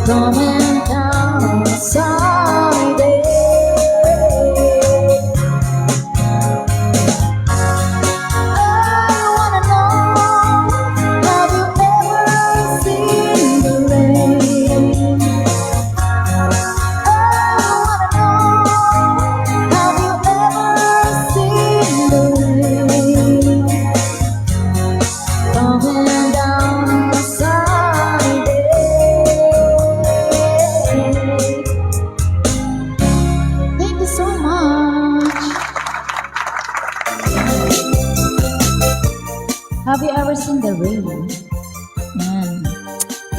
Coming down on a sunny day. I wanna know, have you ever seen the rain? I wanna know, have you ever seen the rain? Coming down on a sunny day. Thank you so much. Have you ever seen the rain? Yan.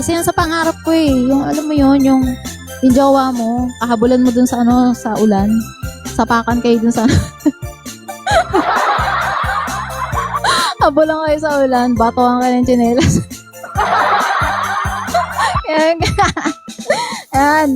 Isa yan sa pangarap ko eh. Yung alam mo yun, yung jowa mo, kahabulan mo dun sa ano, sa ulan. Sapakan kayo dun sa habulan kayo sa ulan, batuhan kayo ng tsinelas. Yan. Yan.